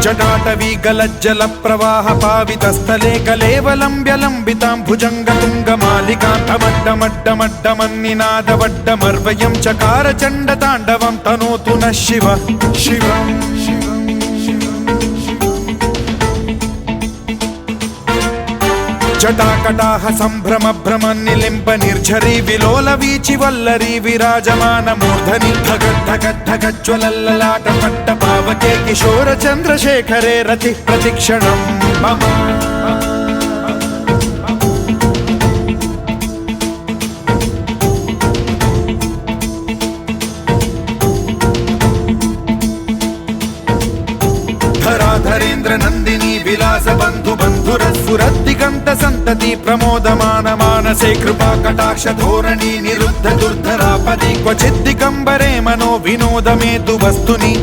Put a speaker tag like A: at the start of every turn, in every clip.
A: जटाटवी गलज्जल प्रवाह पावितस्थले कलेवलम्ब्य लम्बितां भुजङ्गतुङ्गमालिकां धमड्डमड्डमड्डमन्निनादवड्डमर्वयं चकार चण्डताण्डवं तनोतु नः शिव शिवम् जटाकटाह सम्भ्रम भ्रमन्निलिम्ब निर्झरी विलोल वीचि वल्लरी विराजमान मूर्धनि धगद्धगद्धगज्ज्वलल्ललाट पट्ट पावके किशोर चन्द्रशेखरे रतिः प्रतिक्षणं मम धराधरेन्द्र नन्दिनी विलास बन्धु बन्धुरस्फुरद्दिगन्त सन्तति प्रमोदमान मानसे कृपा कटाक्ष धोरणी निरुद्ध दुर्धरापदि क्वचिद्दिगम्बरे मनो विनोदमेतु वस्तुनि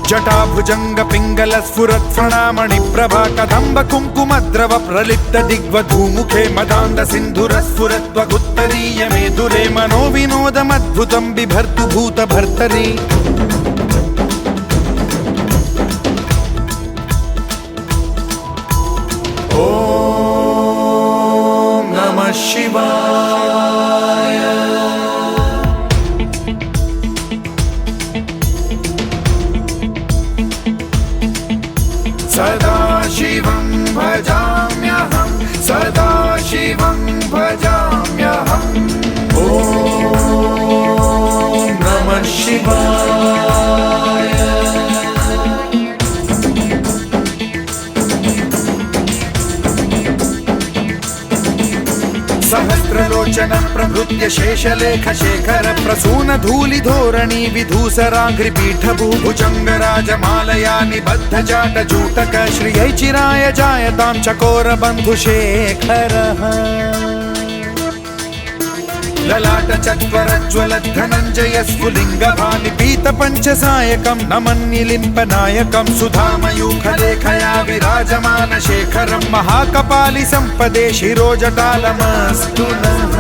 A: जटाभुजंग पिंगल स्फुरत् प्रणामणि प्रभा कदम्ब कुंकुमद्रव प्रलिप्त दिग्वधूमुखे मदान्ध सिन्धुर स्फुरत्वगुत्तरीय मेदुरे मनो विनोदमद्भुतं बिभर्तु भूत भर्तरि ॐ नमः शिवाय। सदा शिवं भजाम्यहं सदा शिवं भजाम्यहम् ॐ नमः शिवाय। सहस्रलोचन प्रभृत्य शेषलेख शेखर प्रसून धूलि धोरणी विधूसराघ्रिपीठ भूभुजंग राजमालया निबद्ध जाट जूटक श्रियै चिराय जायतां चकोर बन्धुशेखरः ललाट चत्वरज्वल धनञ्जय स्फुलिंग भानिपीत पंचसायकं नमन्निलिम्पनायकं सुधामयूखलेखया विराजमान शेखरं महाकपालि संपदे शिरोजटालमस्तु नः।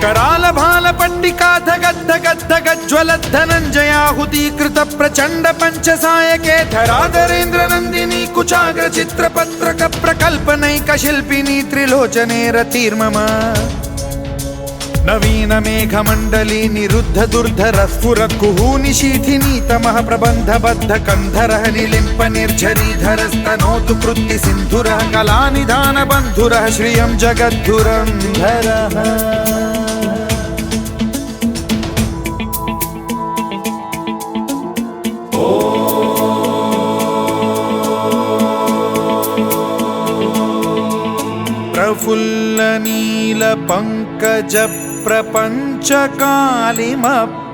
A: कराल भाल पट्टिका धगद्धगद्धगज्ज्वलद्धनञ्जयाहुतीकृत प्रचण्ड पंचसायके धराधरेन्द्र नन्दिनी कुचाग्र चित्रपत्रक प्रकल्पनैक शिल्पिनी त्रिलोचने रतिर्मम नवीन मेघमण्डली निरुद्ध दुर्धर स्फुर कुहूनि शीथिनी तमः प्रबन्ध बद्ध कन्धरः निलिम्प निर्झरीधरस्तनोतु कृत्ति सिन्धुरः कलानिधान बन्धुरः श्रियं जगद्धुरन्धरः प्रफुल्ल नील पंकज प्रपंच कालिम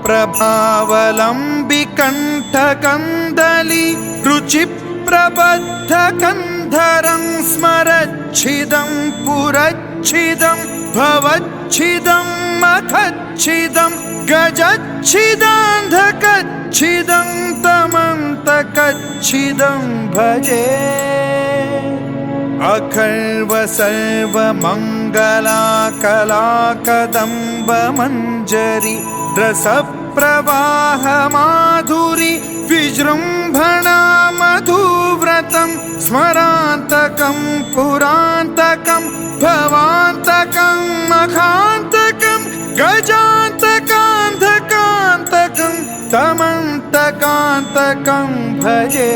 A: प्रभावलंबि कंठ कंदली रुचि प्रबद्ध कंधरं स्मरच्छिदं पुरच्छिदं भवच्छिदं मखच्छिदं गजच्छिदान्धकच्छिदं तमन्तकच्छिदं भजे अखर्व सर्व मंगला कला कदम्ब मंजरी रस प्रवाह माधुरी विजृंभणा मधुव्रतं स्मरान्तकं पुरान्तकं भवान्तकं मखान्तकं गजान्तकान्धकान्तकं तमन्तकान्तकं भजे